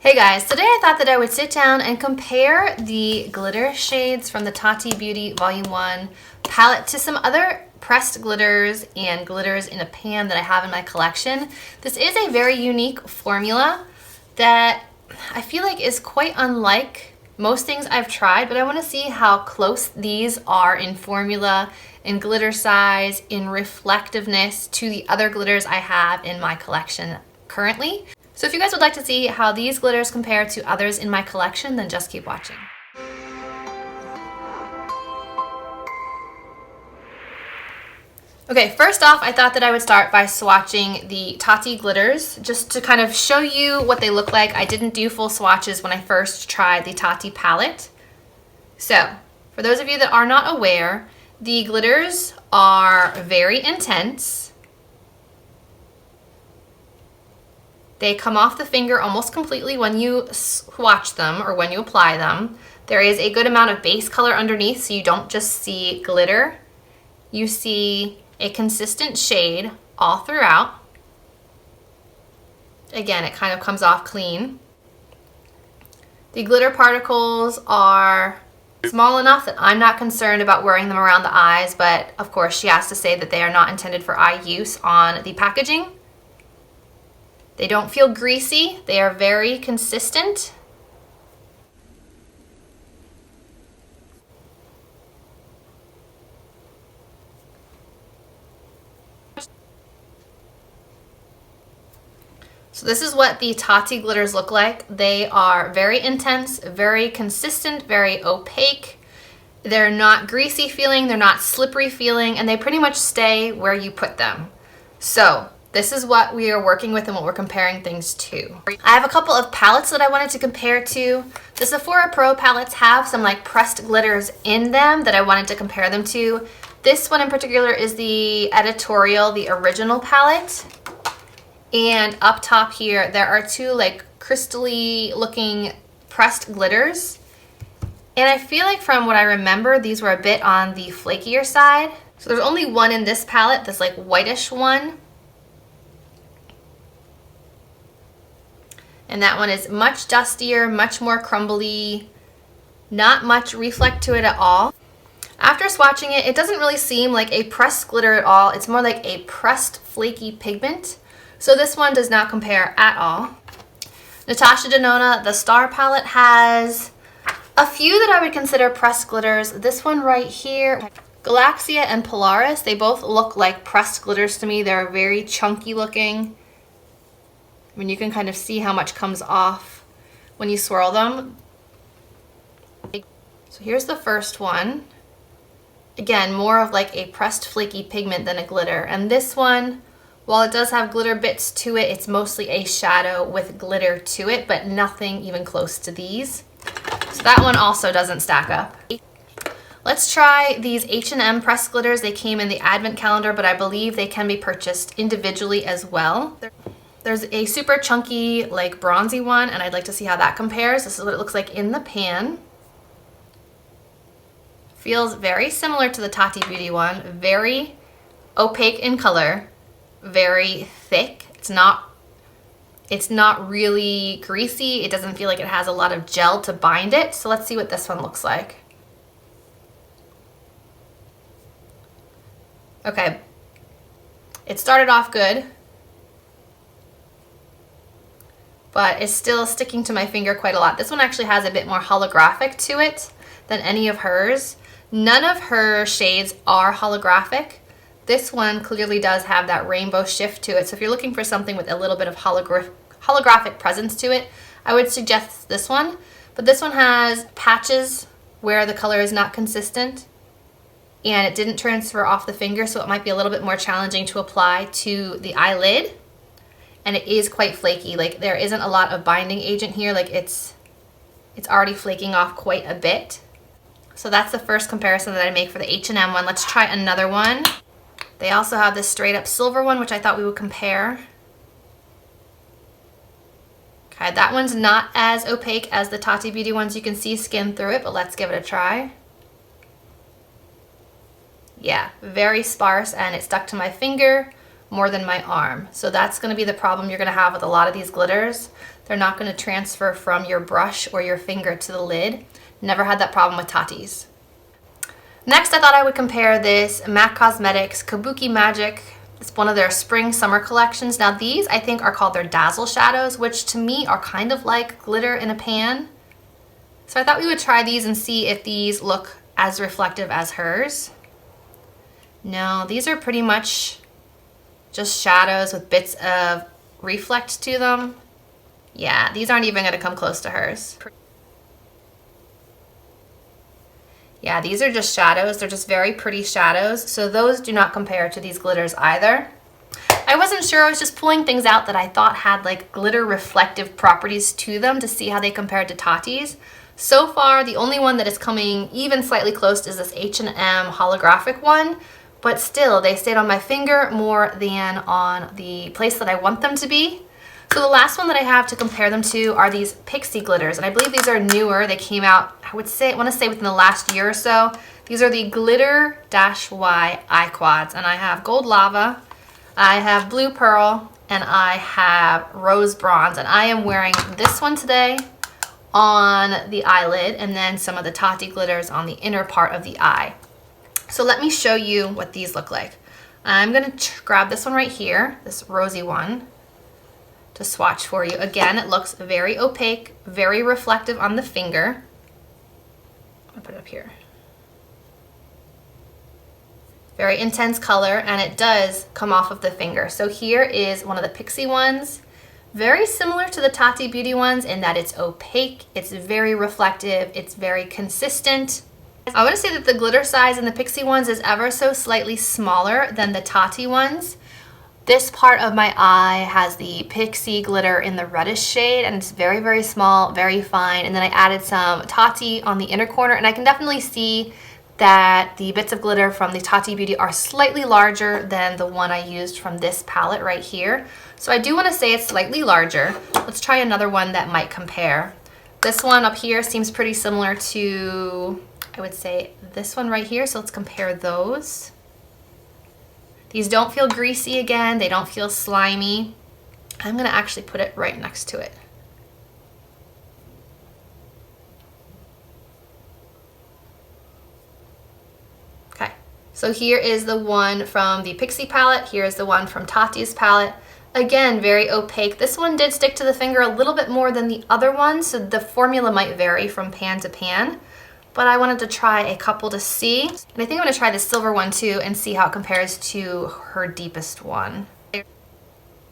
Hey guys, today I thought that I would sit down and compare the glitter shades from the Tati Beauty Volume 1 palette to some other pressed glitters and glitters in a pan that I have in my collection. This is a very unique formula that I feel like is quite unlike most things I've tried, but I want to see how close these are in formula, in glitter size, in reflectiveness to the other glitters I have in my collection currently. So if you guys would like to see how these glitters compare to others in my collection, then just keep watching. Okay, first off, I thought that I would start by swatching the Tati glitters just to kind of show you what they look like. I didn't do full swatches when I first tried the Tati palette. So, for those of you that are not aware, the glitters are very intense. They come off the finger almost completely when you swatch them or when you apply them. There is a good amount of base color underneath, so you don't just see glitter. You see a consistent shade all throughout. Again, it kind of comes off clean. The glitter particles are small enough that I'm not concerned about wearing them around the eyes, but of course she has to say that they are not intended for eye use on the packaging. They don't feel greasy. They are very consistent. So this is what the Tati glitters look like. They are very intense, very consistent, very opaque. They're not greasy feeling, they're not slippery feeling, and they pretty much stay where you put them. So this is what we are working with and what we're comparing things to. I have a couple of palettes that I wanted to compare to. The Sephora Pro palettes have some like pressed glitters in them that I wanted to compare them to. This one in particular is the editorial, the original palette. And up top here, there are two like crystally looking pressed glitters. And I feel like from what I remember, these were a bit on the flakier side. So there's only one in this palette, this like whitish one. And that one is much dustier, much more crumbly, not much reflect to it at all. After swatching it, it doesn't really seem like a pressed glitter at all. It's more like a pressed flaky pigment. So this one does not compare at all. Natasha Denona, the Star palette, has a few that I would consider pressed glitters. This one right here, Galaxia and Polaris, they both look like pressed glitters to me. They're very chunky looking. I mean, you can kind of see how much comes off when you swirl them. So here's the first one. Again, more of like a pressed flaky pigment than a glitter. And this one, while it does have glitter bits to it, it's mostly a shadow with glitter to it, but nothing even close to these. So that one also doesn't stack up. Let's try these H&M pressed glitters. They came in the advent calendar, but I believe they can be purchased individually as well. There's a super chunky, like bronzy one, and I'd like to see how that compares. This is what it looks like in the pan. Feels very similar to the Tati Beauty one. Very opaque in color, very thick. It's not really greasy. It doesn't feel like it has a lot of gel to bind it. So let's see what this one looks like. Okay, it started off good, but it's still sticking to my finger quite a lot. This one actually has a bit more holographic to it than any of hers. None of her shades are holographic. This one clearly does have that rainbow shift to it. So if you're looking for something with a little bit of holographic presence to it, I would suggest this one. But this one has patches where the color is not consistent and it didn't transfer off the finger, so it might be a little bit more challenging to apply to the eyelid. And it is quite flaky. Like there isn't a lot of binding agent here. Like it's already flaking off quite a bit. So that's the first comparison that I make for the H&M one. Let's try another one. They also have this straight up silver one, which I thought we would compare. Okay, that one's not as opaque as the Tati Beauty ones. You can see skin through it, but let's give it a try. Yeah, very sparse, and it stuck to my finger more than my arm. So that's going to be the problem you're going to have with a lot of these glitters. They're not going to transfer from your brush or your finger to the lid. Never had that problem with Tati's. Next, I thought I would compare this MAC Cosmetics Kabuki Magic. It's one of their spring summer collections. Now these I think are called their Dazzle shadows, which to me are kind of like glitter in a pan. So I thought we would try these and see if these look as reflective as hers. No, these are pretty much just shadows with bits of reflect to them. Yeah, these aren't even gonna come close to hers. Yeah, these are just shadows. They're just very pretty shadows. So those do not compare to these glitters either. I wasn't sure. I was just pulling things out that I thought had like glitter reflective properties to them to see how they compared to Tati's. So far, the only one that is coming even slightly close is this H&M holographic one. But still, they stayed on my finger more than on the place that I want them to be. So the last one that I have to compare them to are these Pixie glitters, and I believe these are newer. They came out, I want to say within the last year or so. These are the Glitter-Y Eye Quads, and I have Gold Lava, I have Blue Pearl, and I have Rose Bronze, and I am wearing this one today on the eyelid, and then some of the Tati glitters on the inner part of the eye. So let me show you what these look like. I'm gonna grab this one right here, this rosy one, to swatch for you. Again, it looks very opaque, very reflective on the finger. I'll put it up here. Very intense color, and it does come off of the finger. So here is one of the Pixie ones. Very similar to the Tati Beauty ones in that it's opaque, it's very reflective, it's very consistent. I want to say that the glitter size in the Pixie ones is ever so slightly smaller than the Tati ones. This part of my eye has the Pixie glitter in the reddish shade, and it's very, very small, very fine. And then I added some Tati on the inner corner, and I can definitely see that the bits of glitter from the Tati Beauty are slightly larger than the one I used from this palette right here. So I do want to say it's slightly larger. Let's try another one that might compare. This one up here seems pretty similar to, I would say, this one right here. So let's compare those. These don't feel greasy again, they don't feel slimy. I'm gonna actually put it right next to it. Okay, so here is the one from the Pixie palette, here's the one from Tati's palette. Again, very opaque. This one did stick to the finger a little bit more than the other one, so the formula might vary from pan to pan. But I wanted to try a couple to see. And I think I'm gonna try the silver one too and see how it compares to her deepest one.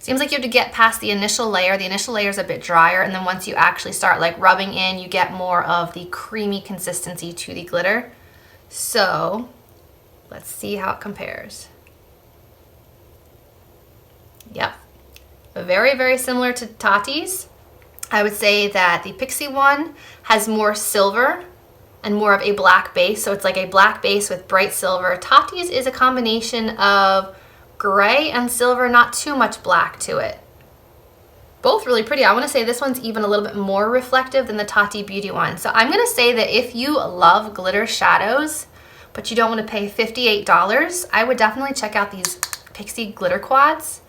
Seems like you have to get past the initial layer. The initial layer is a bit drier, and then once you actually start like rubbing in, you get more of the creamy consistency to the glitter. So let's see how it compares. Yep, very, very similar to Tati's. I would say that the Pixie one has more silver and more of a black base, so it's like a black base with bright silver. Tati's is a combination of gray and silver, not too much black to it. Both really pretty. I want to say this one's even a little bit more reflective than the Tati Beauty one. So I'm going to say that if you love glitter shadows, but you don't want to pay $58, I would definitely check out these Pixie glitter quads.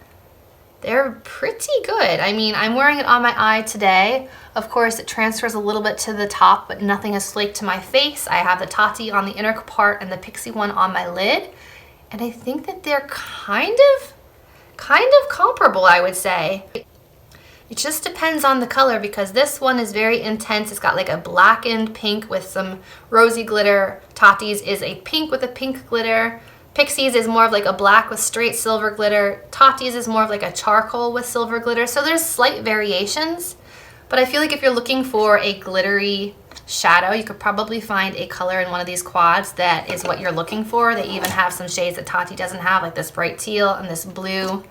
They're pretty good. I mean, I'm wearing it on my eye today. Of course, it transfers a little bit to the top, but nothing has flaked to my face. I have the Tati on the inner part and the Pixie one on my lid. And I think that they're kind of comparable, I would say. It just depends on the color, because this one is very intense. It's got like a blackened pink with some rosy glitter. Tati's is a pink with a pink glitter. Pixie's is more of like a black with straight silver glitter. Tati's is more of like a charcoal with silver glitter. So there's slight variations, but I feel like if you're looking for a glittery shadow, you could probably find a color in one of these quads that is what you're looking for. They even have some shades that Tati doesn't have, like this bright teal and this blue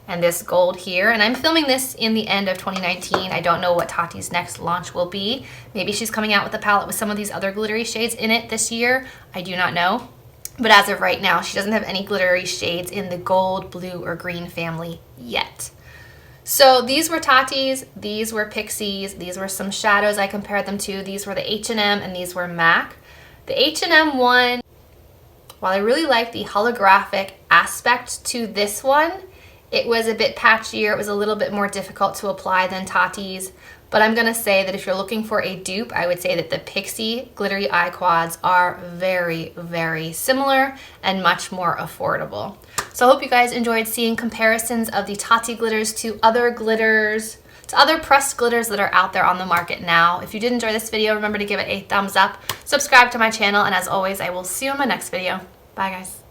and this gold here. And I'm filming this in the end of 2019. I don't know what Tati's next launch will be. Maybe she's coming out with a palette with some of these other glittery shades in it this year. I do not know. But as of right now, she doesn't have any glittery shades in the gold, blue, or green family yet. So these were Tati's, these were Pixie's, these were some shadows I compared them to. These were the H&M and these were MAC. The H&M one, while I really like the holographic aspect to this one, It was a bit patchier. It was a little bit more difficult to apply than Tati's. But I'm gonna say that if you're looking for a dupe, I would say that the Pixi glittery eye quads are very, very similar and much more affordable. So I hope you guys enjoyed seeing comparisons of the Tati glitters to other glitters, to other pressed glitters that are out there on the market now. If you did enjoy this video, remember to give it a thumbs up, subscribe to my channel, and as always, I will see you in my next video. Bye guys.